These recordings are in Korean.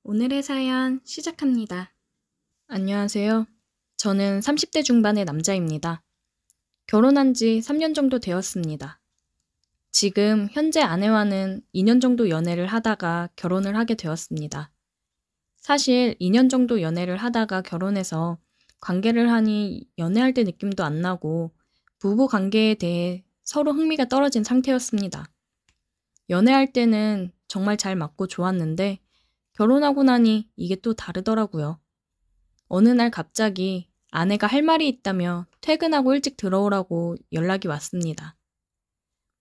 오늘의 사연 시작합니다. 안녕하세요. 저는 30대 중반의 남자입니다. 결혼한 지 3년 정도 되었습니다. 지금 현재 아내와는 2년 정도 연애를 하다가 결혼을 하게 되었습니다. 사실 2년 정도 연애를 하다가 결혼해서 관계를 하니 연애할 때 느낌도 안 나고 부부 관계에 대해 서로 흥미가 떨어진 상태였습니다. 연애할 때는 정말 잘 맞고 좋았는데 결혼하고 나니 이게 또 다르더라고요. 어느 날 갑자기 아내가 할 말이 있다며 퇴근하고 일찍 들어오라고 연락이 왔습니다.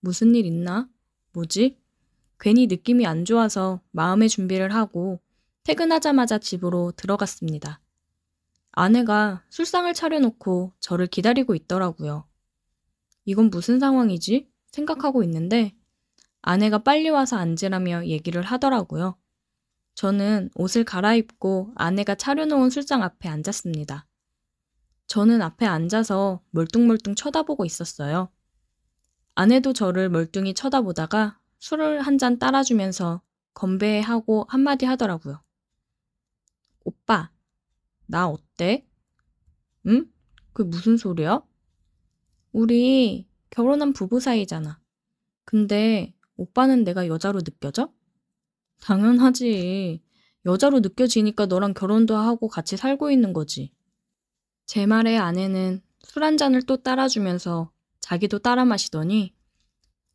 무슨 일 있나? 뭐지? 괜히 느낌이 안 좋아서 마음의 준비를 하고 퇴근하자마자 집으로 들어갔습니다. 아내가 술상을 차려놓고 저를 기다리고 있더라고요. 이건 무슨 상황이지? 생각하고 있는데 아내가 빨리 와서 앉으라며 얘기를 하더라고요. 저는 옷을 갈아입고 아내가 차려놓은 술상 앞에 앉았습니다. 저는 앞에 앉아서 멀뚱멀뚱 쳐다보고 있었어요. 아내도 저를 멀뚱히 쳐다보다가 술을 한 잔 따라주면서 건배하고 한마디 하더라고요. 오빠, 나 어때? 응? 그게 무슨 소리야? 우리 결혼한 부부 사이잖아. 근데 오빠는 내가 여자로 느껴져? 당연하지. 여자로 느껴지니까 너랑 결혼도 하고 같이 살고 있는 거지. 제 말에 아내는 술 한 잔을 또 따라주면서 자기도 따라 마시더니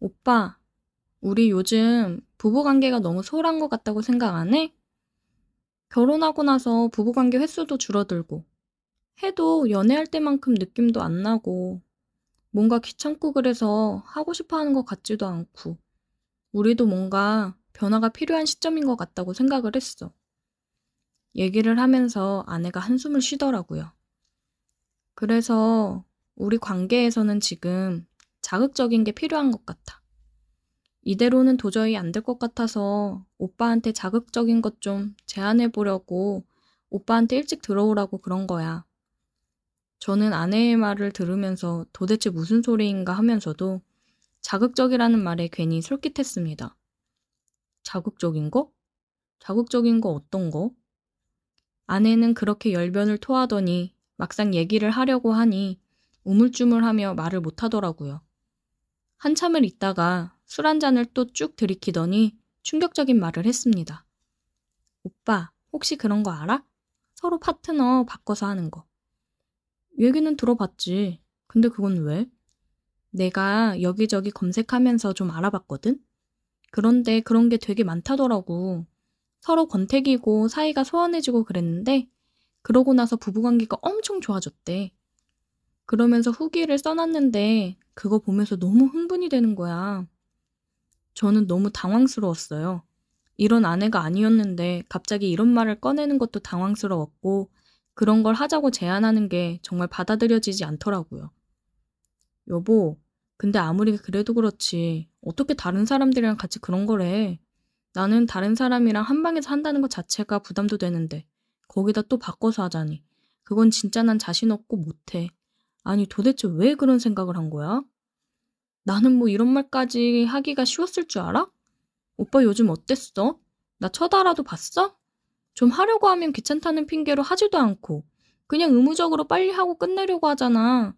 오빠, 우리 요즘 부부관계가 너무 소홀한 것 같다고 생각 안 해? 결혼하고 나서 부부관계 횟수도 줄어들고 해도 연애할 때만큼 느낌도 안 나고 뭔가 귀찮고 그래서 하고 싶어 하는 것 같지도 않고 우리도 뭔가 변화가 필요한 시점인 것 같다고 생각을 했어. 얘기를 하면서 아내가 한숨을 쉬더라고요. 그래서 우리 관계에서는 지금 자극적인 게 필요한 것 같아. 이대로는 도저히 안 될 것 같아서 오빠한테 자극적인 것 좀 제안해 보려고 오빠한테 일찍 들어오라고 그런 거야. 저는 아내의 말을 들으면서 도대체 무슨 소리인가 하면서도 자극적이라는 말에 괜히 솔깃했습니다. 자극적인 거? 자극적인 거 어떤 거? 아내는 그렇게 열변을 토하더니 막상 얘기를 하려고 하니 우물쭈물하며 말을 못하더라고요. 한참을 있다가 술 한 잔을 또 쭉 들이키더니 충격적인 말을 했습니다. 오빠, 혹시 그런 거 알아? 서로 파트너 바꿔서 하는 거. 얘기는 들어봤지. 근데 그건 왜? 내가 여기저기 검색하면서 좀 알아봤거든? 그런데 그런 게 되게 많다더라고. 서로 권태기고 사이가 소원해지고 그랬는데 그러고 나서 부부관계가 엄청 좋아졌대. 그러면서 후기를 써놨는데 그거 보면서 너무 흥분이 되는 거야. 저는 너무 당황스러웠어요. 이런 아내가 아니었는데 갑자기 이런 말을 꺼내는 것도 당황스러웠고 그런 걸 하자고 제안하는 게 정말 받아들여지지 않더라고요. 여보, 근데 아무리 그래도 그렇지 어떻게 다른 사람들이랑 같이 그런 걸 해? 나는 다른 사람이랑 한 방에서 한다는 것 자체가 부담도 되는데 거기다 또 바꿔서 하자니 그건 진짜 난 자신 없고 못해. 아니 도대체 왜 그런 생각을 한 거야? 나는 뭐 이런 말까지 하기가 쉬웠을 줄 알아? 오빠 요즘 어땠어? 나 쳐다라도 봤어? 좀 하려고 하면 귀찮다는 핑계로 하지도 않고 그냥 의무적으로 빨리 하고 끝내려고 하잖아.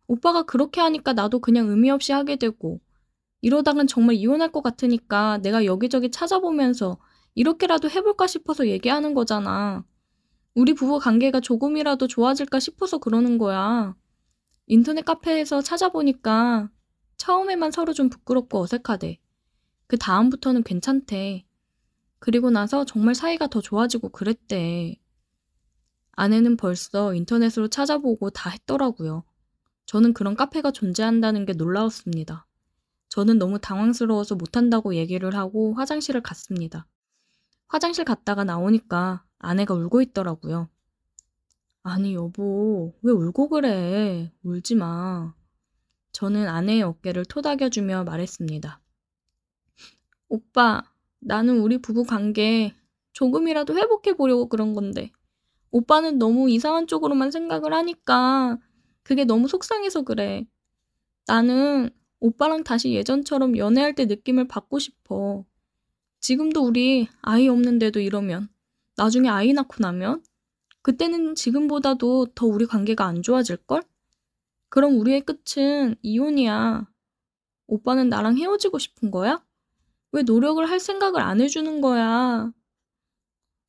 오빠가 그렇게 하니까 나도 그냥 의미 없이 하게 되고 이러다간 정말 이혼할 것 같으니까 내가 여기저기 찾아보면서 이렇게라도 해볼까 싶어서 얘기하는 거잖아. 우리 부부 관계가 조금이라도 좋아질까 싶어서 그러는 거야. 인터넷 카페에서 찾아보니까 처음에만 서로 좀 부끄럽고 어색하대. 그 다음부터는 괜찮대. 그리고 나서 정말 사이가 더 좋아지고 그랬대. 아내는 벌써 인터넷으로 찾아보고 다 했더라고요. 저는 그런 카페가 존재한다는 게 놀라웠습니다. 저는 너무 당황스러워서 못한다고 얘기를 하고 화장실을 갔습니다. 화장실 갔다가 나오니까 아내가 울고 있더라고요. 아니 여보, 왜 울고 그래? 울지 마. 저는 아내의 어깨를 토닥여주며 말했습니다. 오빠, 나는 우리 부부 관계 조금이라도 회복해 보려고 그런 건데 오빠는 너무 이상한 쪽으로만 생각을 하니까 그게 너무 속상해서 그래. 나는 오빠랑 다시 예전처럼 연애할 때 느낌을 받고 싶어. 지금도 우리 아이 없는데도 이러면 나중에 아이 낳고 나면? 그때는 지금보다도 더 우리 관계가 안 좋아질걸? 그럼 우리의 끝은 이혼이야. 오빠는 나랑 헤어지고 싶은 거야? 왜 노력을 할 생각을 안 해주는 거야?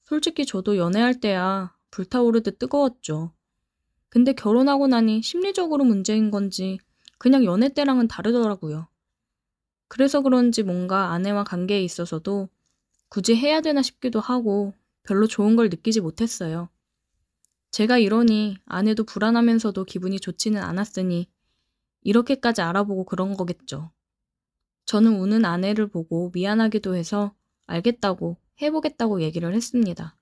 솔직히 저도 연애할 때야 불타오르듯 뜨거웠죠. 근데 결혼하고 나니 심리적으로 문제인 건지 그냥 연애 때랑은 다르더라고요. 그래서 그런지 뭔가 아내와 관계에 있어서도 굳이 해야 되나 싶기도 하고 별로 좋은 걸 느끼지 못했어요. 제가 이러니 아내도 불안하면서도 기분이 좋지는 않았으니 이렇게까지 알아보고 그런 거겠죠. 저는 우는 아내를 보고 미안하기도 해서 알겠다고 해보겠다고 얘기를 했습니다.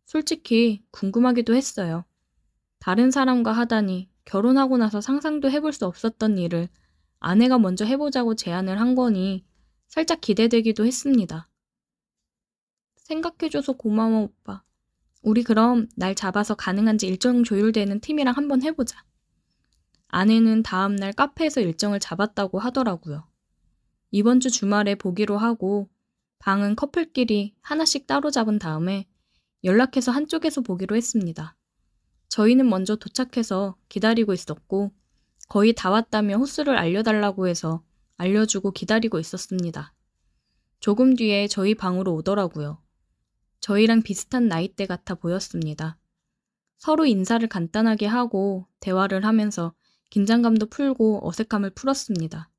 솔직히 궁금하기도 했어요. 다른 사람과 하다니 결혼하고 나서 상상도 해볼 수 없었던 일을 아내가 먼저 해보자고 제안을 한 거니 살짝 기대되기도 했습니다. 생각해줘서 고마워, 오빠. 우리 그럼 날 잡아서 가능한지 일정 조율되는 팀이랑 한번 해보자. 아내는 다음날 카페에서 일정을 잡았다고 하더라고요. 이번 주 주말에 보기로 하고 방은 커플끼리 하나씩 따로 잡은 다음에 연락해서 한쪽에서 보기로 했습니다. 저희는 먼저 도착해서 기다리고 있었고 거의 다 왔다며 호수를 알려달라고 해서 알려주고 기다리고 있었습니다. 조금 뒤에 저희 방으로 오더라고요. 저희랑 비슷한 나이대 같아 보였습니다. 서로 인사를 간단하게 하고 대화를 하면서 긴장감도 풀고 어색함을 풀었습니다.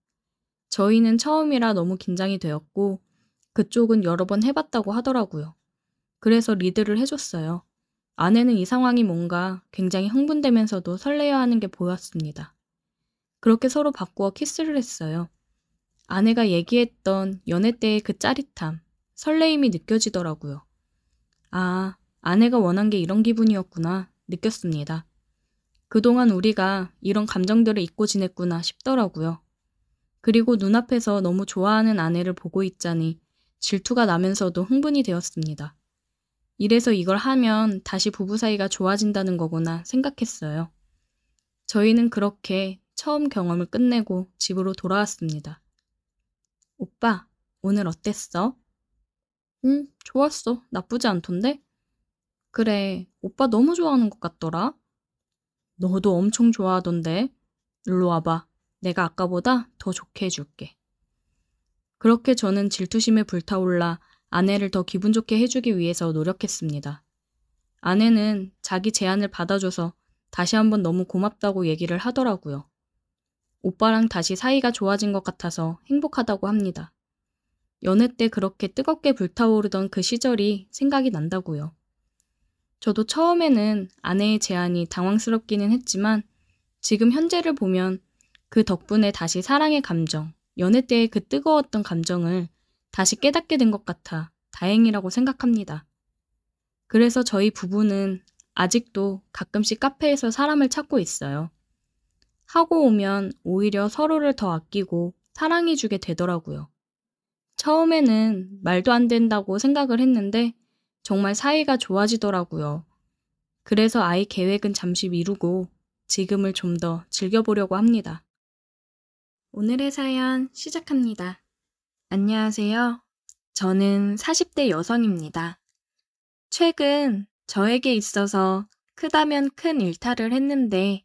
저희는 처음이라 너무 긴장이 되었고 그쪽은 여러 번 해봤다고 하더라고요. 그래서 리드를 해줬어요. 아내는 이 상황이 뭔가 굉장히 흥분되면서도 설레어 하는 게 보였습니다. 그렇게 서로 바꾸어 키스를 했어요. 아내가 얘기했던 연애 때의 그 짜릿함, 설레임이 느껴지더라고요. 아, 아내가 원한 게 이런 기분이었구나 느꼈습니다. 그동안 우리가 이런 감정들을 잊고 지냈구나 싶더라고요. 그리고 눈앞에서 너무 좋아하는 아내를 보고 있자니 질투가 나면서도 흥분이 되었습니다. 이래서 이걸 하면 다시 부부 사이가 좋아진다는 거구나 생각했어요. 저희는 그렇게 처음 경험을 끝내고 집으로 돌아왔습니다. 오빠, 오늘 어땠어? 응, 좋았어. 나쁘지 않던데? 그래, 오빠 너무 좋아하는 것 같더라. 너도 엄청 좋아하던데. 일로 와봐. 내가 아까보다 더 좋게 해줄게. 그렇게 저는 질투심에 불타올라 아내를 더 기분 좋게 해주기 위해서 노력했습니다. 아내는 자기 제안을 받아줘서 다시 한번 너무 고맙다고 얘기를 하더라고요. 오빠랑 다시 사이가 좋아진 것 같아서 행복하다고 합니다. 연애 때 그렇게 뜨겁게 불타오르던 그 시절이 생각이 난다고요. 저도 처음에는 아내의 제안이 당황스럽기는 했지만 지금 현재를 보면 그 덕분에 다시 사랑의 감정, 연애 때의 그 뜨거웠던 감정을 다시 깨닫게 된 것 같아 다행이라고 생각합니다. 그래서 저희 부부는 아직도 가끔씩 카페에서 사람을 찾고 있어요. 하고 오면 오히려 서로를 더 아끼고 사랑해주게 되더라고요. 처음에는 말도 안 된다고 생각을 했는데 정말 사이가 좋아지더라고요. 그래서 아이 계획은 잠시 미루고 지금을 좀 더 즐겨보려고 합니다. 오늘의 사연 시작합니다. 안녕하세요. 저는 40대 여성입니다. 최근 저에게 있어서 크다면 큰 일탈을 했는데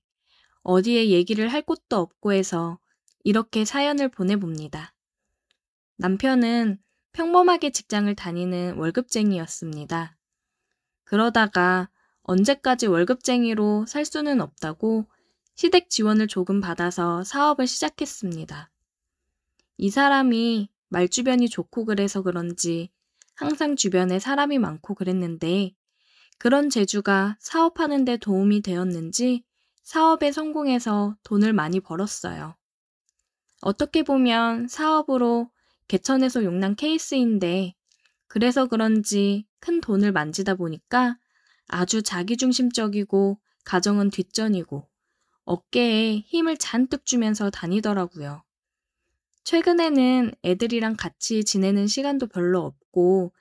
어디에 얘기를 할 곳도 없고 해서 이렇게 사연을 보내봅니다. 남편은 평범하게 직장을 다니는 월급쟁이였습니다. 그러다가 언제까지 월급쟁이로 살 수는 없다고 시댁 지원을 조금 받아서 사업을 시작했습니다. 이 사람이 말주변이 좋고 그래서 그런지 항상 주변에 사람이 많고 그랬는데 그런 재주가 사업하는 데 도움이 되었는지 사업에 성공해서 돈을 많이 벌었어요. 어떻게 보면 사업으로 개천에서 용난 케이스인데 그래서 그런지 큰 돈을 만지다 보니까 아주 자기중심적이고 가정은 뒷전이고 어깨에 힘을 잔뜩 주면서 다니더라고요. 최근에는 애들이랑 같이 지내는 시간도 별로 없고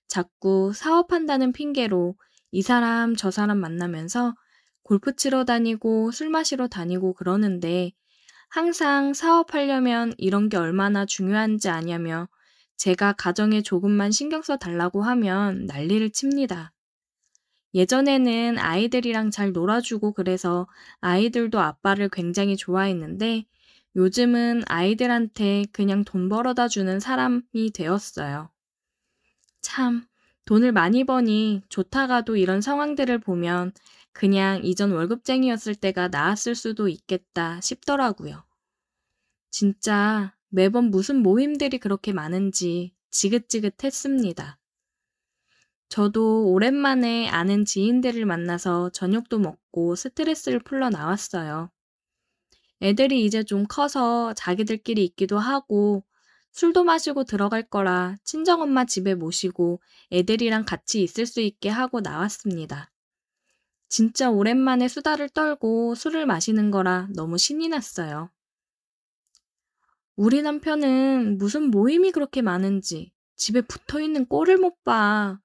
자꾸 사업한다는 핑계로 이 사람 저 사람 만나면서 골프 치러 다니고 술 마시러 다니고 그러는데 항상 사업하려면 이런 게 얼마나 중요한지 아냐며 제가 가정에 조금만 신경 써 달라고 하면 난리를 칩니다. 예전에는 아이들이랑 잘 놀아주고 그래서 아이들도 아빠를 굉장히 좋아했는데 요즘은 아이들한테 그냥 돈 벌어다 주는 사람이 되었어요. 참, 돈을 많이 버니 좋다가도 이런 상황들을 보면 그냥 이전 월급쟁이였을 때가 나았을 수도 있겠다 싶더라고요. 진짜 매번 무슨 모임들이 그렇게 많은지 지긋지긋했습니다. 저도 오랜만에 아는 지인들을 만나서 저녁도 먹고 스트레스를 풀러 나왔어요. 애들이 이제 좀 커서 자기들끼리 있기도 하고 술도 마시고 들어갈 거라 친정엄마 집에 모시고 애들이랑 같이 있을 수 있게 하고 나왔습니다. 진짜 오랜만에 수다를 떨고 술을 마시는 거라 너무 신이 났어요. 우리 남편은 무슨 모임이 그렇게 많은지 집에 붙어 있는 꼴을 못 봐.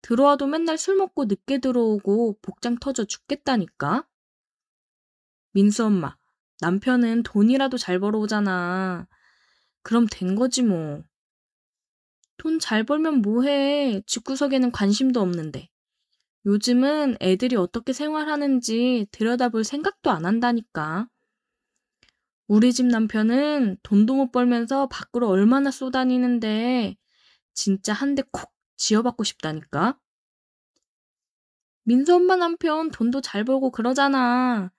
들어와도 맨날 술 먹고 늦게 들어오고 복장 터져 죽겠다니까? 민수 엄마, 남편은 돈이라도 잘 벌어오잖아. 그럼 된 거지 뭐. 돈 잘 벌면 뭐해. 집구석에는 관심도 없는데. 요즘은 애들이 어떻게 생활하는지 들여다볼 생각도 안 한다니까. 우리 집 남편은 돈도 못 벌면서 밖으로 얼마나 쏘다니는데 진짜 한 대 콕 쥐어받고 싶다니까. 민수 엄마 남편 돈도 잘 벌고 그러잖아.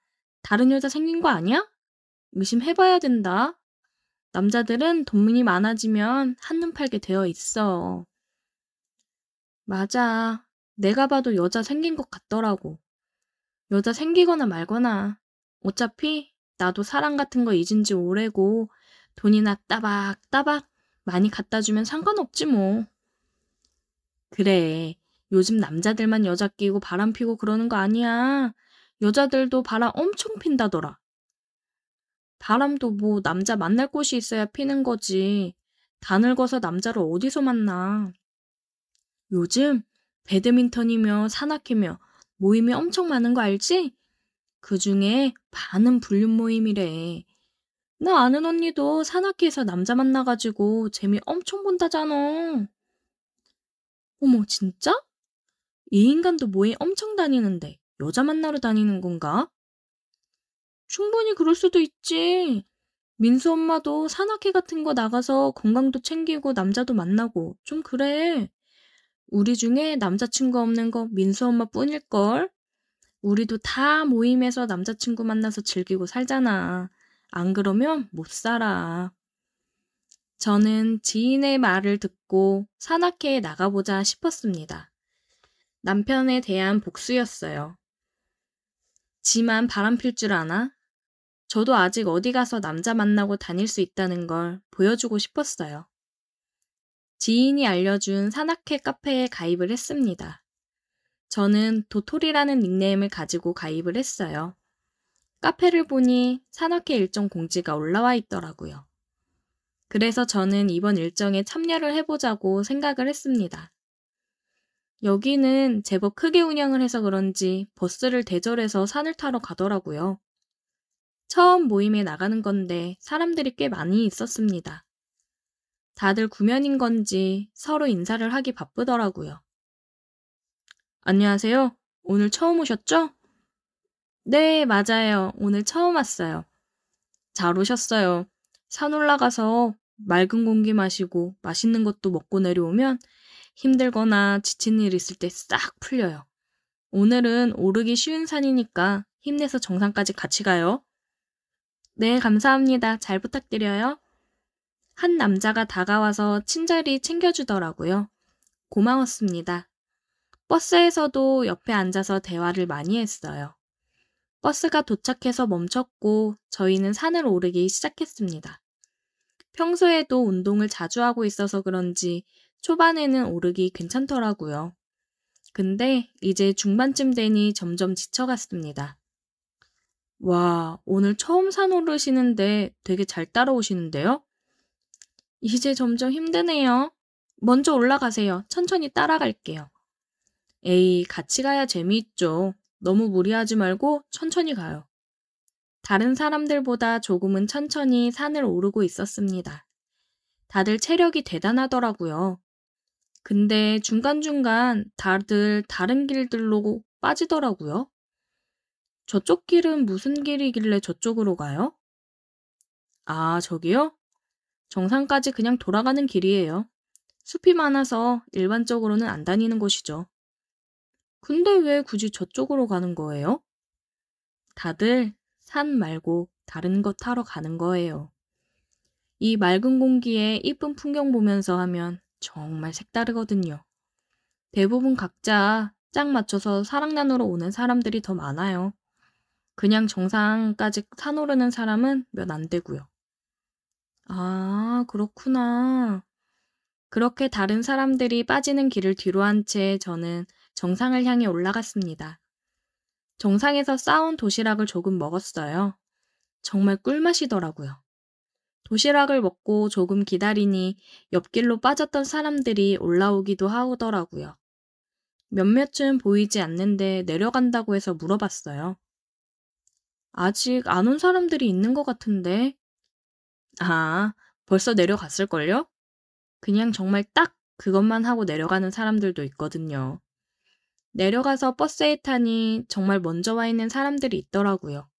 다른 여자 생긴 거 아니야? 의심해봐야 된다. 남자들은 돈이 많아지면 한눈 팔게 되어 있어. 맞아. 내가 봐도 여자 생긴 것 같더라고. 여자 생기거나 말거나. 어차피 나도 사랑 같은 거 잊은 지 오래고 돈이나 따박따박 많이 갖다 주면 상관없지 뭐. 그래. 요즘 남자들만 여자 끼고 바람 피고 그러는 거 아니야. 여자들도 바람 엄청 핀다더라. 바람도 뭐 남자 만날 곳이 있어야 피는 거지. 다 늙어서 남자를 어디서 만나. 요즘 배드민턴이며 산악회며 모임이 엄청 많은 거 알지? 그중에 반은 불륜 모임이래. 나 아는 언니도 산악회에서 남자 만나가지고 재미 엄청 본다잖아. 어머, 진짜? 이 인간도 모임 엄청 다니는데 여자 만나러 다니는 건가? 충분히 그럴 수도 있지. 민수 엄마도 산악회 같은 거 나가서 건강도 챙기고 남자도 만나고 좀 그래. 우리 중에 남자친구 없는 거 민수 엄마뿐일걸? 우리도 다 모임에서 남자친구 만나서 즐기고 살잖아. 안 그러면 못 살아. 저는 지인의 말을 듣고 산악회에 나가보자 싶었습니다. 남편에 대한 복수였어요. 지만 바람필 줄 아나? 저도 아직 어디 가서 남자 만나고 다닐 수 있다는 걸 보여주고 싶었어요. 지인이 알려준 산악회 카페에 가입을 했습니다. 저는 도토리라는 닉네임을 가지고 가입을 했어요. 카페를 보니 산악회 일정 공지가 올라와 있더라고요. 그래서 저는 이번 일정에 참여를 해보자고 생각을 했습니다. 여기는 제법 크게 운영을 해서 그런지 버스를 대절해서 산을 타러 가더라고요. 처음 모임에 나가는 건데 사람들이 꽤 많이 있었습니다. 다들 구면인 건지 서로 인사를 하기 바쁘더라고요. 안녕하세요. 오늘 처음 오셨죠? 네, 맞아요. 오늘 처음 왔어요. 잘 오셨어요. 산 올라가서 맑은 공기 마시고 맛있는 것도 먹고 내려오면 힘들거나 지친 일 있을 때 싹 풀려요. 오늘은 오르기 쉬운 산이니까 힘내서 정상까지 같이 가요. 네, 감사합니다. 잘 부탁드려요. 한 남자가 다가와서 친절히 챙겨주더라고요. 고마웠습니다. 버스에서도 옆에 앉아서 대화를 많이 했어요. 버스가 도착해서 멈췄고 저희는 산을 오르기 시작했습니다. 평소에도 운동을 자주 하고 있어서 그런지 초반에는 오르기 괜찮더라고요. 근데 이제 중반쯤 되니 점점 지쳐갔습니다. 와, 오늘 처음 산 오르시는데 되게 잘 따라오시는데요? 이제 점점 힘드네요. 먼저 올라가세요. 천천히 따라갈게요. 에이, 같이 가야 재미있죠. 너무 무리하지 말고 천천히 가요. 다른 사람들보다 조금은 천천히 산을 오르고 있었습니다. 다들 체력이 대단하더라고요. 근데 중간중간 다들 다른 길들로 빠지더라고요. 저쪽 길은 무슨 길이길래 저쪽으로 가요? 아, 저기요? 정상까지 그냥 돌아가는 길이에요. 숲이 많아서 일반적으로는 안 다니는 곳이죠. 근데 왜 굳이 저쪽으로 가는 거예요? 다들 산 말고 다른 것 타러 가는 거예요. 이 맑은 공기에 이쁜 풍경 보면서 하면 정말 색다르거든요. 대부분 각자 짝 맞춰서 사랑 나누러 오는 사람들이 더 많아요. 그냥 정상까지 산 오르는 사람은 몇 안 되고요. 아, 그렇구나. 그렇게 다른 사람들이 빠지는 길을 뒤로 한 채 저는 정상을 향해 올라갔습니다. 정상에서 싸온 도시락을 조금 먹었어요. 정말 꿀맛이더라고요. 도시락을 먹고 조금 기다리니 옆길로 빠졌던 사람들이 올라오기도 하더라고요. 몇몇은 보이지 않는데 내려간다고 해서 물어봤어요. 아직 안 온 사람들이 있는 것 같은데. 아, 벌써 내려갔을걸요? 그냥 정말 딱 그것만 하고 내려가는 사람들도 있거든요. 내려가서 버스에 타니 정말 먼저 와 있는 사람들이 있더라고요.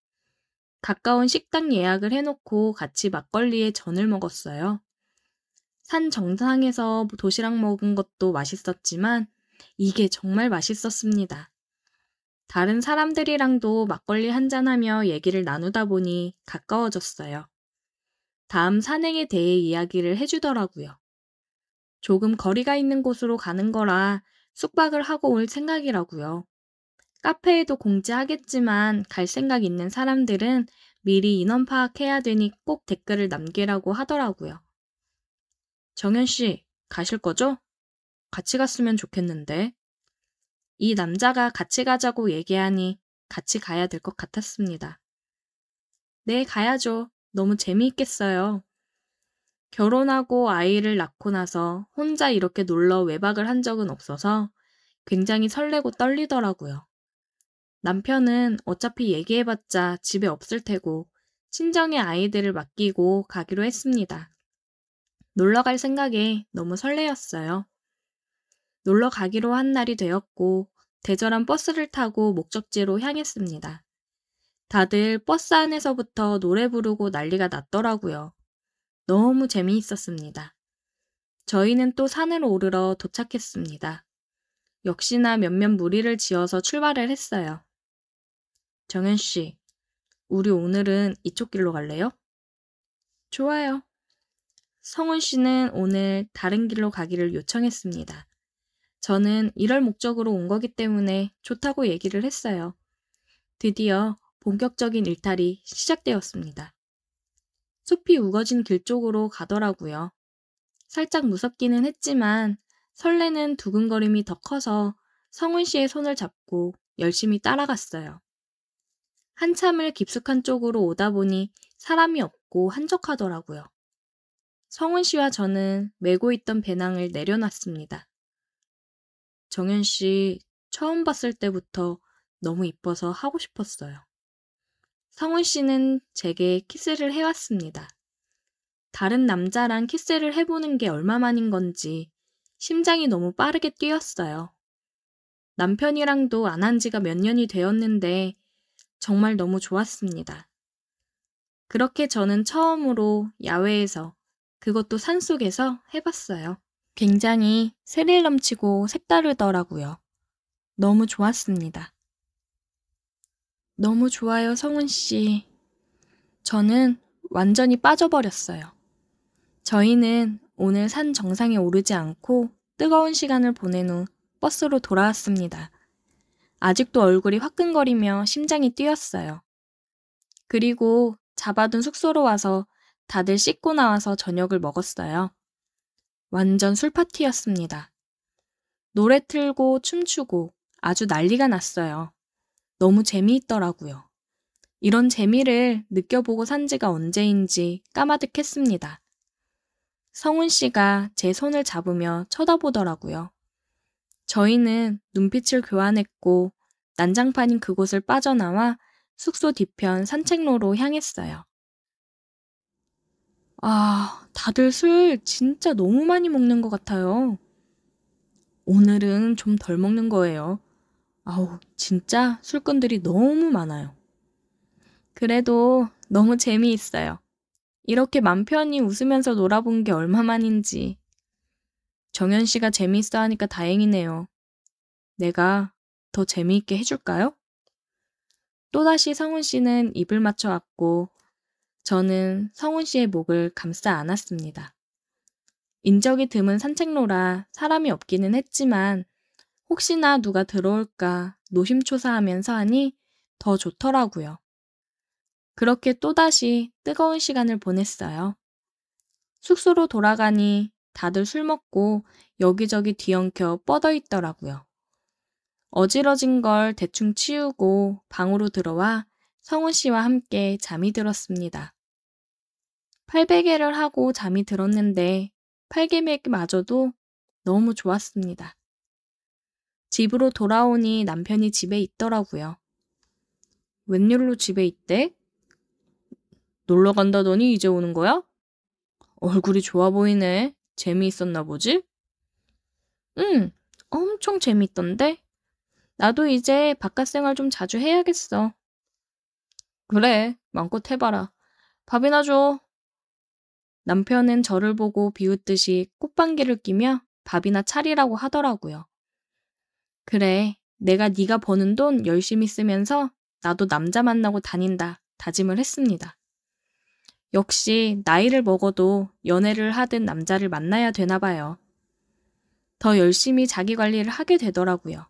가까운 식당 예약을 해놓고 같이 막걸리에 전을 먹었어요. 산 정상에서 도시락 먹은 것도 맛있었지만 이게 정말 맛있었습니다. 다른 사람들이랑도 막걸리 한잔하며 얘기를 나누다 보니 가까워졌어요. 다음 산행에 대해 이야기를 해주더라고요. 조금 거리가 있는 곳으로 가는 거라 숙박을 하고 올 생각이라고요. 카페에도 공지하겠지만 갈 생각 있는 사람들은 미리 인원 파악해야 되니 꼭 댓글을 남기라고 하더라고요. 정현 씨, 가실 거죠? 같이 갔으면 좋겠는데. 이 남자가 같이 가자고 얘기하니 같이 가야 될 것 같았습니다. 네, 가야죠. 너무 재미있겠어요. 결혼하고 아이를 낳고 나서 혼자 이렇게 놀러 외박을 한 적은 없어서 굉장히 설레고 떨리더라고요. 남편은 어차피 얘기해봤자 집에 없을 테고 친정에 아이들을 맡기고 가기로 했습니다. 놀러 갈 생각에 너무 설레었어요. 놀러 가기로 한 날이 되었고 대절한 버스를 타고 목적지로 향했습니다. 다들 버스 안에서부터 노래 부르고 난리가 났더라고요. 너무 재미있었습니다. 저희는 또 산을 오르러 도착했습니다. 역시나 몇몇 무리를 지어서 출발을 했어요. 정현 씨, 우리 오늘은 이쪽 길로 갈래요? 좋아요. 성훈 씨는 오늘 다른 길로 가기를 요청했습니다. 저는 이럴 목적으로 온 거기 때문에 좋다고 얘기를 했어요. 드디어 본격적인 일탈이 시작되었습니다. 숲이 우거진 길 쪽으로 가더라고요. 살짝 무섭기는 했지만 설레는 두근거림이 더 커서 성훈 씨의 손을 잡고 열심히 따라갔어요. 한참을 깊숙한 쪽으로 오다 보니 사람이 없고 한적하더라고요. 성훈 씨와 저는 메고 있던 배낭을 내려놨습니다. 정현 씨, 처음 봤을 때부터 너무 이뻐서 하고 싶었어요. 성훈 씨는 제게 키스를 해왔습니다. 다른 남자랑 키스를 해보는 게 얼마만인 건지 심장이 너무 빠르게 뛰었어요. 남편이랑도 안 한 지가 몇 년이 되었는데 정말 너무 좋았습니다. 그렇게 저는 처음으로 야외에서, 그것도 산속에서 해봤어요. 굉장히 스릴 넘치고 색다르더라고요. 너무 좋았습니다. 너무 좋아요, 성훈 씨. 저는 완전히 빠져버렸어요. 저희는 오늘 산 정상에 오르지 않고 뜨거운 시간을 보낸 후 버스로 돌아왔습니다. 아직도 얼굴이 화끈거리며 심장이 뛰었어요. 그리고 잡아둔 숙소로 와서 다들 씻고 나와서 저녁을 먹었어요. 완전 술파티였습니다. 노래 틀고 춤추고 아주 난리가 났어요. 너무 재미있더라고요. 이런 재미를 느껴보고 산 지가 언제인지 까마득했습니다. 성훈 씨가 제 손을 잡으며 쳐다보더라고요. 저희는 눈빛을 교환했고 난장판인 그곳을 빠져나와 숙소 뒤편 산책로로 향했어요. 아, 다들 술 진짜 너무 많이 먹는 것 같아요. 오늘은 좀 덜 먹는 거예요. 아우, 진짜 술꾼들이 너무 많아요. 그래도 너무 재미있어요. 이렇게 맘 편히 웃으면서 놀아본 게 얼마만인지. 정연 씨가 재미있어 하니까 다행이네요. 내가 더 재미있게 해줄까요? 또다시 성훈 씨는 입을 맞춰 왔고, 저는 성훈 씨의 목을 감싸 안았습니다. 인적이 드문 산책로라 사람이 없기는 했지만, 혹시나 누가 들어올까 노심초사하면서 하니 더 좋더라고요. 그렇게 또다시 뜨거운 시간을 보냈어요. 숙소로 돌아가니 다들 술 먹고 여기저기 뒤엉켜 뻗어 있더라고요. 어지러진 걸 대충 치우고 방으로 들어와 성훈 씨와 함께 잠이 들었습니다. 팔베개를 하고 잠이 들었는데 팔개매마저도 너무 좋았습니다. 집으로 돌아오니 남편이 집에 있더라고요. 웬일로 집에 있대? 놀러 간다더니 이제 오는 거야? 얼굴이 좋아 보이네. 재미있었나 보지? 응, 엄청 재밌던데? 나도 이제 바깥 생활 좀 자주 해야겠어. 그래, 마음껏 해봐라. 밥이나 줘. 남편은 저를 보고 비웃듯이 꽃방귀를 끼며 밥이나 차리라고 하더라고요. 그래, 내가 네가 버는 돈 열심히 쓰면서 나도 남자 만나고 다닌다 다짐을 했습니다. 역시 나이를 먹어도 연애를 하든 남자를 만나야 되나 봐요. 더 열심히 자기 관리를 하게 되더라고요.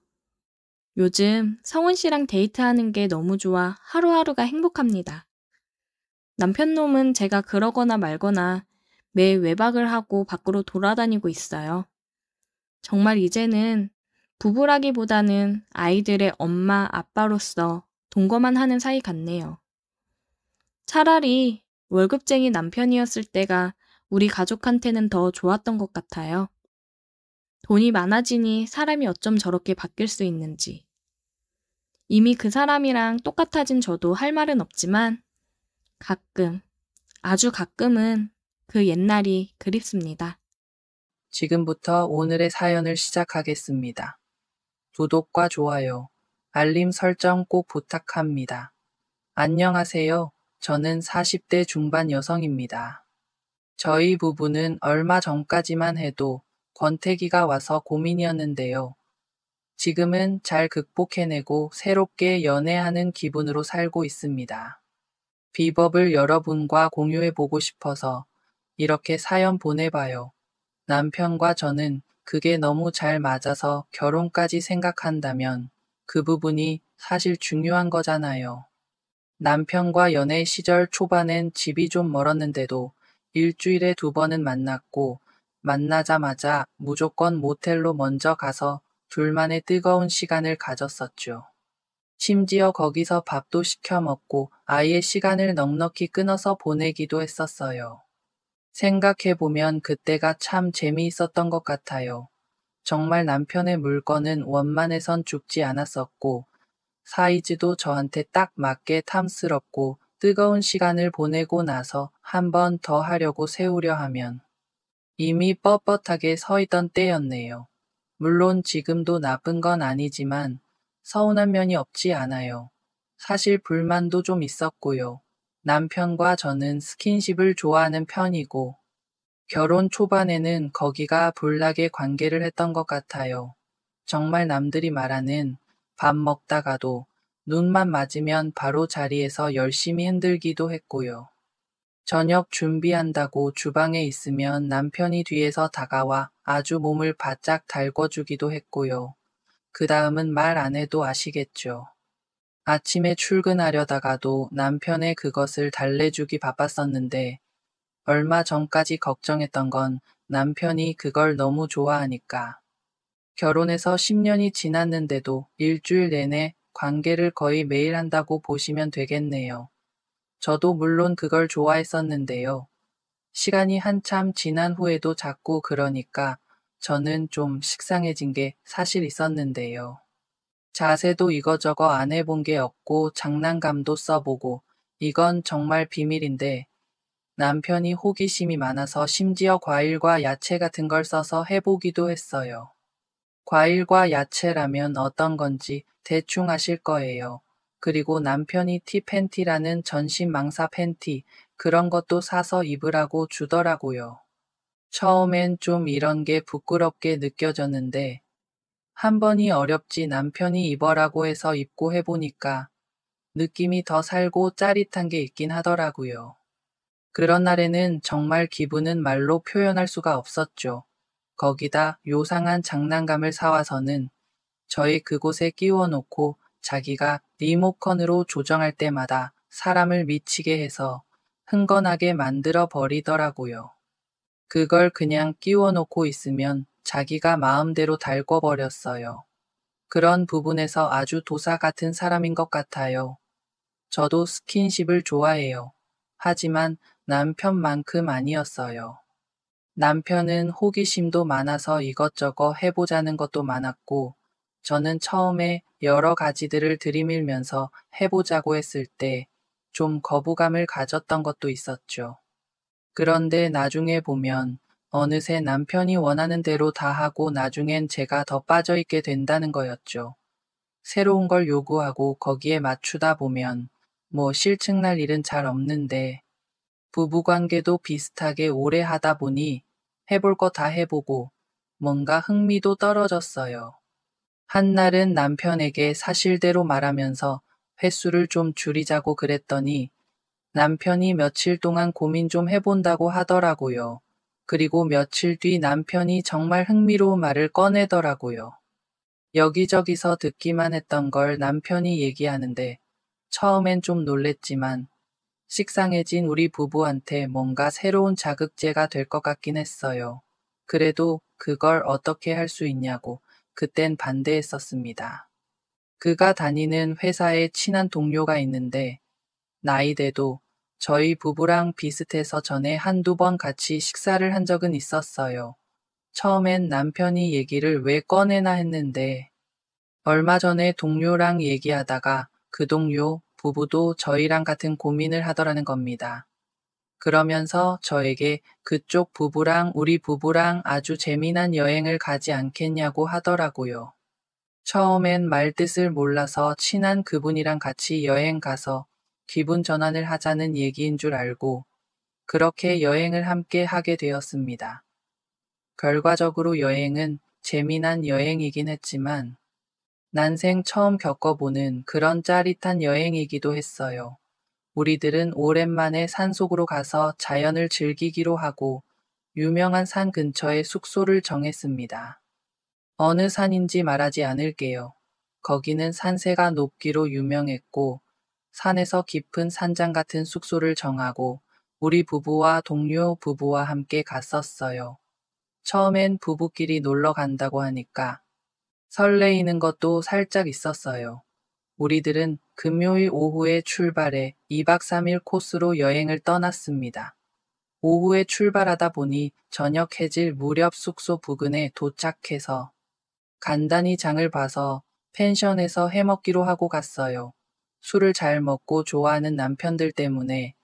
요즘 성훈 씨랑 데이트하는 게 너무 좋아 하루하루가 행복합니다. 남편 놈은 제가 그러거나 말거나 매 외박을 하고 밖으로 돌아다니고 있어요. 정말 이제는 부부라기보다는 아이들의 엄마, 아빠로서 동거만 하는 사이 같네요. 차라리 월급쟁이 남편이었을 때가 우리 가족한테는 더 좋았던 것 같아요. 돈이 많아지니 사람이 어쩜 저렇게 바뀔 수 있는지. 이미 그 사람이랑 똑같아진 저도 할 말은 없지만 가끔, 아주 가끔은 그 옛날이 그립습니다. 지금부터 오늘의 사연을 시작하겠습니다. 구독과 좋아요, 알림 설정 꼭 부탁합니다. 안녕하세요. 저는 40대 중반 여성입니다. 저희 부부는 얼마 전까지만 해도 권태기가 와서 고민이었는데요. 지금은 잘 극복해내고 새롭게 연애하는 기분으로 살고 있습니다. 비법을 여러분과 공유해보고 싶어서 이렇게 사연 보내봐요. 남편과 저는 그게 너무 잘 맞아서 결혼까지 생각한다면 그 부분이 사실 중요한 거잖아요. 남편과 연애 시절 초반엔 집이 좀 멀었는데도 일주일에 2번은 만났고 만나자마자 무조건 모텔로 먼저 가서 둘만의 뜨거운 시간을 가졌었죠. 심지어 거기서 밥도 시켜 먹고 아예 시간을 넉넉히 끊어서 보내기도 했었어요. 생각해보면 그때가 참 재미있었던 것 같아요. 정말 남편의 물건은 원만해선 죽지 않았었고 사이즈도 저한테 딱 맞게 탐스럽고 뜨거운 시간을 보내고 나서 한 번 더 하려고 세우려 하면 이미 뻣뻣하게 서 있던 때였네요. 물론 지금도 나쁜 건 아니지만 서운한 면이 없지 않아요. 사실 불만도 좀 있었고요. 남편과 저는 스킨십을 좋아하는 편이고 결혼 초반에는 거기가 불나게 관계를 했던 것 같아요. 정말 남들이 말하는 밥 먹다가도 눈만 맞으면 바로 자리에서 열심히 흔들기도 했고요. 저녁 준비한다고 주방에 있으면 남편이 뒤에서 다가와 아주 몸을 바짝 달궈주기도 했고요. 그 다음은 말 안 해도 아시겠죠. 아침에 출근하려다가도 남편의 그것을 달래주기 바빴었는데 얼마 전까지 걱정했던 건 남편이 그걸 너무 좋아하니까. 결혼해서 10년이 지났는데도 일주일 내내 관계를 거의 매일 한다고 보시면 되겠네요. 저도 물론 그걸 좋아했었는데요. 시간이 한참 지난 후에도 자꾸 그러니까 저는 좀 식상해진 게 사실 있었는데요. 자세도 이거저거 안 해본 게 없고 장난감도 써보고 이건 정말 비밀인데 남편이 호기심이 많아서 심지어 과일과 야채 같은 걸 써서 해보기도 했어요. 과일과 야채라면 어떤 건지 대충 아실 거예요. 그리고 남편이 티팬티라는 전신 망사 팬티 그런 것도 사서 입으라고 주더라고요. 처음엔 좀 이런 게 부끄럽게 느껴졌는데 한 번이 어렵지 남편이 입어라고 해서 입고 해보니까 느낌이 더 살고 짜릿한 게 있긴 하더라고요. 그런 날에는 정말 기분은 말로 표현할 수가 없었죠. 거기다 요상한 장난감을 사와서는 저희 그곳에 끼워 놓고 자기가 리모컨으로 조정할 때마다 사람을 미치게 해서 흥건하게 만들어 버리더라고요. 그걸 그냥 끼워 놓고 있으면 자기가 마음대로 달궈 버렸어요. 그런 부분에서 아주 도사 같은 사람인 것 같아요. 저도 스킨십을 좋아해요. 하지만 남편만큼 아니었어요. 남편은 호기심도 많아서 이것저것 해보자는 것도 많았고, 저는 처음에 여러 가지들을 들이밀면서 해보자고 했을 때 좀 거부감을 가졌던 것도 있었죠. 그런데 나중에 보면 어느새 남편이 원하는 대로 다 하고 나중엔 제가 더 빠져있게 된다는 거였죠. 새로운 걸 요구하고 거기에 맞추다 보면 뭐 실증날 일은 잘 없는데 부부관계도 비슷하게 오래 하다 보니 해볼 거 다 해보고 뭔가 흥미도 떨어졌어요. 한날은 남편에게 사실대로 말하면서 횟수를 좀 줄이자고 그랬더니 남편이 며칠 동안 고민 좀 해본다고 하더라고요. 그리고 며칠 뒤 남편이 정말 흥미로운 말을 꺼내더라고요. 여기저기서 듣기만 했던 걸 남편이 얘기하는데 처음엔 좀 놀랬지만 식상해진 우리 부부한테 뭔가 새로운 자극제가 될 것 같긴 했어요. 그래도 그걸 어떻게 할 수 있냐고 그땐 반대했었습니다. 그가 다니는 회사에 친한 동료가 있는데 나이대도 저희 부부랑 비슷해서 전에 한두 번 같이 식사를 한 적은 있었어요. 처음엔 남편이 얘기를 왜 꺼내나 했는데 얼마 전에 동료랑 얘기하다가 그 동료 부부도 저희랑 같은 고민을 하더라는 겁니다. 그러면서 저에게 그쪽 부부랑 우리 부부랑 아주 재미난 여행을 가지 않겠냐고 하더라고요. 처음엔 말뜻을 몰라서 친한 그분이랑 같이 여행 가서 기분 전환을 하자는 얘기인 줄 알고 그렇게 여행을 함께 하게 되었습니다. 결과적으로 여행은 재미난 여행이긴 했지만 난생 처음 겪어보는 그런 짜릿한 여행이기도 했어요. 우리들은 오랜만에 산속으로 가서 자연을 즐기기로 하고 유명한 산 근처에 숙소를 정했습니다. 어느 산인지 말하지 않을게요. 거기는 산세가 높기로 유명했고 산에서 깊은 산장 같은 숙소를 정하고 우리 부부와 동료 부부와 함께 갔었어요. 처음엔 부부끼리 놀러 간다고 하니까 설레이는 것도 살짝 있었어요. 우리들은 금요일 오후에 출발해 2박 3일 코스로 여행을 떠났습니다. 오후에 출발하다 보니 저녁 해질 무렵 숙소 부근에 도착해서 간단히 장을 봐서 펜션에서 해먹기로 하고 갔어요. 술을 잘 먹고 좋아하는 남편들 때문에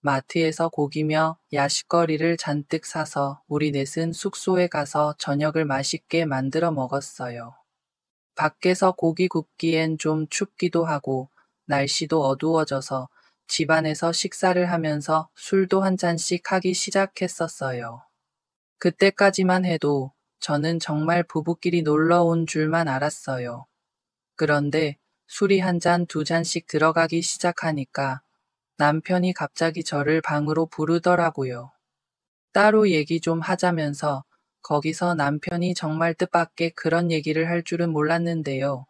마트에서 고기며 야식거리를 잔뜩 사서 우리 넷은 숙소에 가서 저녁을 맛있게 만들어 먹었어요. 밖에서 고기 굽기엔 좀 춥기도 하고 날씨도 어두워져서 집안에서 식사를 하면서 술도 한 잔씩 하기 시작했었어요. 그때까지만 해도 저는 정말 부부끼리 놀러 온 줄만 알았어요. 그런데 술이 한 잔, 두 잔씩 들어가기 시작하니까 남편이 갑자기 저를 방으로 부르더라고요. 따로 얘기 좀 하자면서 거기서 남편이 정말 뜻밖의 그런 얘기를 할 줄은 몰랐는데요.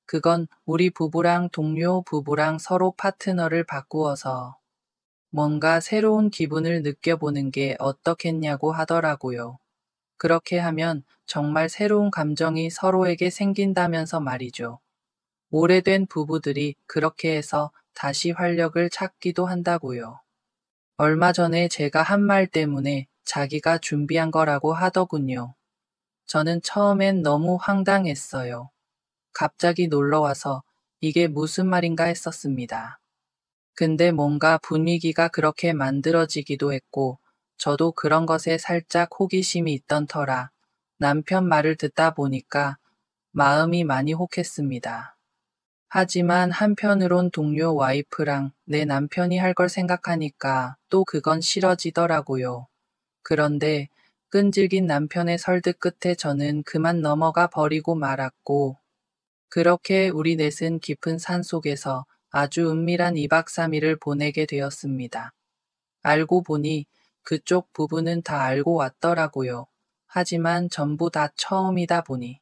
그건 우리 부부랑 동료 부부랑 서로 파트너를 바꾸어서 뭔가 새로운 기분을 느껴보는 게 어떻겠냐고 하더라고요. 그렇게 하면 정말 새로운 감정이 서로에게 생긴다면서 말이죠. 오래된 부부들이 그렇게 해서 다시 활력을 찾기도 한다고요. 얼마 전에 제가 한 말 때문에 자기가 준비한 거라고 하더군요. 저는 처음엔 너무 황당했어요. 갑자기 놀러와서 이게 무슨 말인가 했었습니다. 근데 뭔가 분위기가 그렇게 만들어지기도 했고 저도 그런 것에 살짝 호기심이 있던 터라 남편 말을 듣다 보니까 마음이 많이 혹했습니다. 하지만 한편으론 동료 와이프랑 내 남편이 할 걸 생각하니까 또 그건 싫어지더라고요. 그런데 끈질긴 남편의 설득 끝에 저는 그만 넘어가 버리고 말았고, 그렇게 우리 넷은 깊은 산속에서 아주 은밀한 2박 3일을 보내게 되었습니다. 알고 보니 그쪽 부부는 다 알고 왔더라고요. 하지만 전부 다 처음이다 보니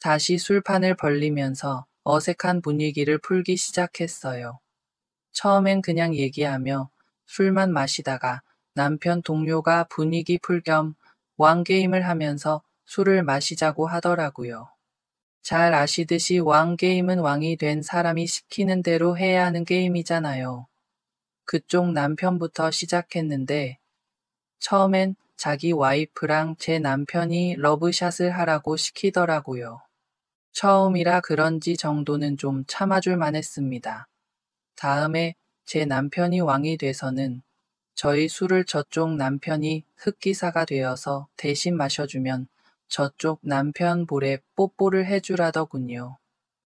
다시 술판을 벌리면서 어색한 분위기를 풀기 시작했어요. 처음엔 그냥 얘기하며 술만 마시다가 남편 동료가 분위기 풀 겸 왕게임을 하면서 술을 마시자고 하더라고요. 잘 아시듯이 왕게임은 왕이 된 사람이 시키는 대로 해야 하는 게임이잖아요. 그쪽 남편부터 시작했는데 처음엔 자기 와이프랑 제 남편이 러브샷을 하라고 시키더라고요. 처음이라 그런지 정도는 좀 참아줄 만했습니다. 다음에 제 남편이 왕이 돼서는 저희 술을 저쪽 남편이 흑기사가 되어서 대신 마셔주면 저쪽 남편 볼에 뽀뽀를 해주라더군요.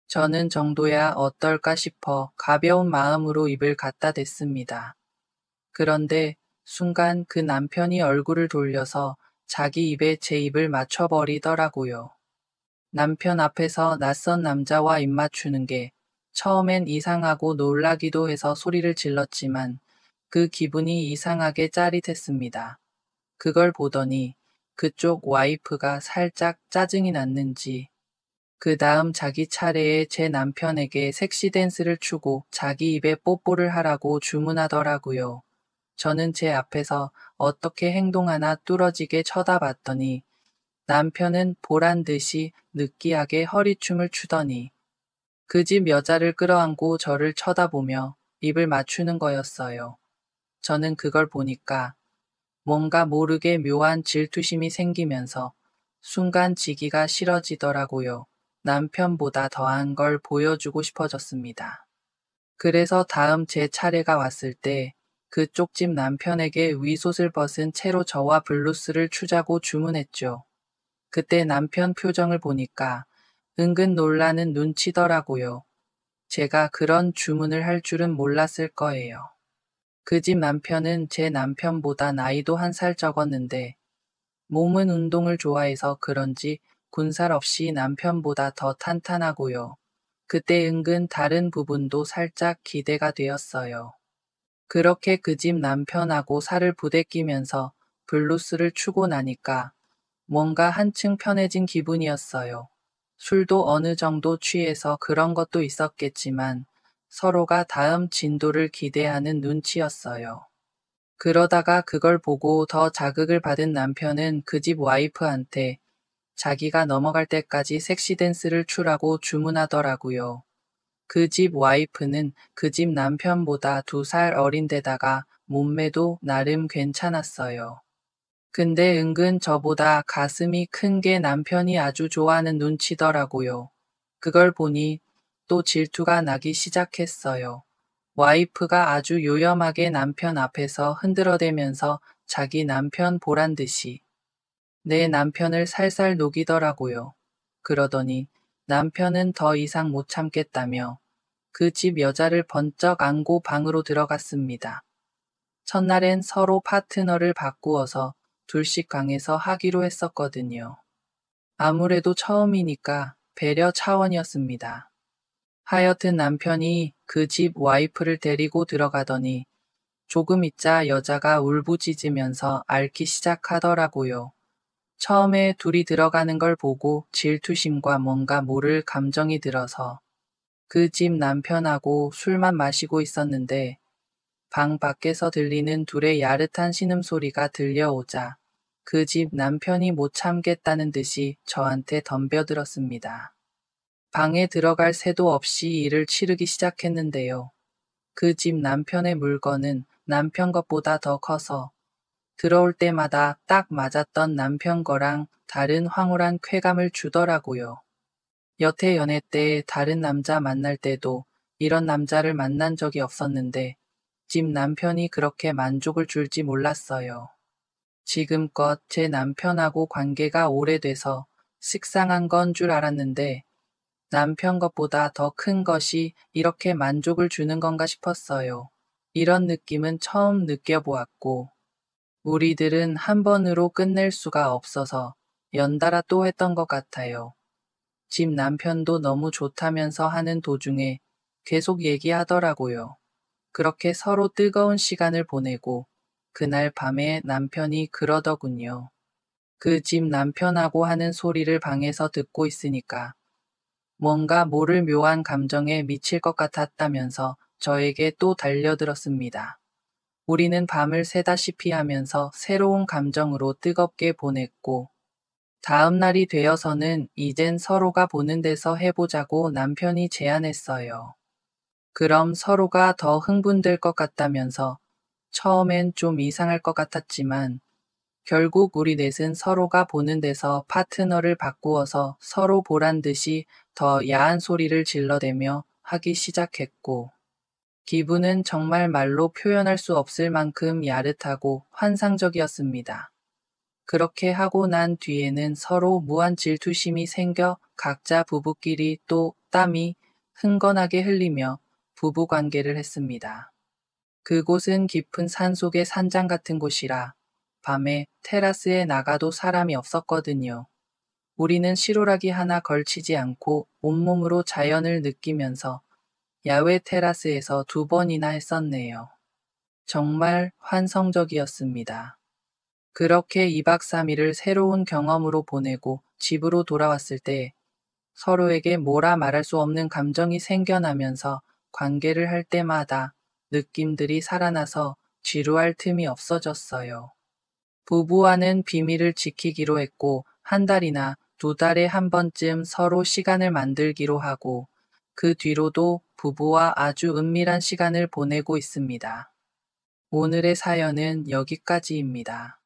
저는 정도야 어떨까 싶어 가벼운 마음으로 입을 갖다 댔습니다. 그런데 순간 그 남편이 얼굴을 돌려서 자기 입에 제 입을 맞춰버리더라고요. 남편 앞에서 낯선 남자와 입 맞추는 게 처음엔 이상하고 놀라기도 해서 소리를 질렀지만 그 기분이 이상하게 짜릿했습니다. 그걸 보더니 그쪽 와이프가 살짝 짜증이 났는지 그 다음 자기 차례에 제 남편에게 섹시 댄스를 추고 자기 입에 뽀뽀를 하라고 주문하더라고요. 저는 제 앞에서 어떻게 행동하나 뚫어지게 쳐다봤더니 남편은 보란 듯이 느끼하게 허리춤을 추더니 그 집 여자를 끌어안고 저를 쳐다보며 입을 맞추는 거였어요. 저는 그걸 보니까 뭔가 모르게 묘한 질투심이 생기면서 순간 지기가 싫어지더라고요. 남편보다 더한 걸 보여주고 싶어졌습니다. 그래서 다음 제 차례가 왔을 때 그쪽 집 남편에게 위솥을 벗은 채로 저와 블루스를 추자고 주문했죠. 그때 남편 표정을 보니까 은근 놀라는 눈치더라고요. 제가 그런 주문을 할 줄은 몰랐을 거예요. 그 집 남편은 제 남편보다 나이도 한 살 적었는데 몸은 운동을 좋아해서 그런지 군살 없이 남편보다 더 탄탄하고요. 그때 은근 다른 부분도 살짝 기대가 되었어요. 그렇게 그 집 남편하고 살을 부대끼면서 블루스를 추고 나니까 뭔가 한층 편해진 기분이었어요. 술도 어느 정도 취해서 그런 것도 있었겠지만 서로가 다음 진도를 기대하는 눈치였어요. 그러다가 그걸 보고 더 자극을 받은 남편은 그 집 와이프한테 자기가 넘어갈 때까지 섹시 댄스를 추라고 주문하더라고요. 그 집 와이프는 그 집 남편보다 2살 어린데다가 몸매도 나름 괜찮았어요. 근데 은근 저보다 가슴이 큰 게 남편이 아주 좋아하는 눈치더라고요. 그걸 보니 또 질투가 나기 시작했어요. 와이프가 아주 요염하게 남편 앞에서 흔들어대면서 자기 남편 보란 듯이 내 남편을 살살 녹이더라고요. 그러더니 남편은 더 이상 못 참겠다며 그 집 여자를 번쩍 안고 방으로 들어갔습니다. 첫날엔 서로 파트너를 바꾸어서 둘씩 방에서 하기로 했었거든요. 아무래도 처음이니까 배려 차원이었습니다. 하여튼 남편이 그 집 와이프를 데리고 들어가더니 조금 있자 여자가 울부짖으면서 앓기 시작하더라고요. 처음에 둘이 들어가는 걸 보고 질투심과 뭔가 모를 감정이 들어서 그 집 남편하고 술만 마시고 있었는데 방 밖에서 들리는 둘의 야릇한 신음소리가 들려오자 그 집 남편이 못 참겠다는 듯이 저한테 덤벼들었습니다. 방에 들어갈 새도 없이 일을 치르기 시작했는데요. 그 집 남편의 물건은 남편 것보다 더 커서 들어올 때마다 딱 맞았던 남편 거랑 다른 황홀한 쾌감을 주더라고요. 여태 연애 때 다른 남자 만날 때도 이런 남자를 만난 적이 없었는데 집 남편이 그렇게 만족을 줄지 몰랐어요. 지금껏 제 남편하고 관계가 오래돼서 식상한 건 줄 알았는데 남편 것보다 더 큰 것이 이렇게 만족을 주는 건가 싶었어요. 이런 느낌은 처음 느껴보았고, 우리들은 한 번으로 끝낼 수가 없어서 연달아 또 했던 것 같아요. 집 남편도 너무 좋다면서 하는 도중에 계속 얘기하더라고요. 그렇게 서로 뜨거운 시간을 보내고, 그날 밤에 남편이 그러더군요. 그 집 남편하고 하는 소리를 방에서 듣고 있으니까 뭔가 모를 묘한 감정에 미칠 것 같았다면서 저에게 또 달려들었습니다. 우리는 밤을 새다시피 하면서 새로운 감정으로 뜨겁게 보냈고, 다음 날이 되어서는 이젠 서로가 보는 데서 해보자고 남편이 제안했어요. 그럼 서로가 더 흥분될 것 같다면서 처음엔 좀 이상할 것 같았지만 결국 우리 넷은 서로가 보는 데서 파트너를 바꾸어서 서로 보란 듯이 더 야한 소리를 질러대며 하기 시작했고, 기분은 정말 말로 표현할 수 없을 만큼 야릇하고 환상적이었습니다. 그렇게 하고 난 뒤에는 서로 무한 질투심이 생겨 각자 부부끼리 또 땀이 흥건하게 흘리며 부부 관계를 했습니다. 그곳은 깊은 산속의 산장 같은 곳이라 밤에 테라스에 나가도 사람이 없었거든요. 우리는 시로라기 하나 걸치지 않고 온몸으로 자연을 느끼면서 야외 테라스에서 2번이나 했었네요. 정말 환성적이었습니다. 그렇게 2박 3일을 새로운 경험으로 보내고 집으로 돌아왔을 때 서로에게 뭐라 말할 수 없는 감정이 생겨나면서 관계를 할 때마다 느낌들이 살아나서 지루할 틈이 없어졌어요. 부부와는 비밀을 지키기로 했고 1달이나 2달에 한 번쯤 서로 시간을 만들기로 하고 그 뒤로도 부부와 아주 은밀한 시간을 보내고 있습니다. 오늘의 사연은 여기까지입니다.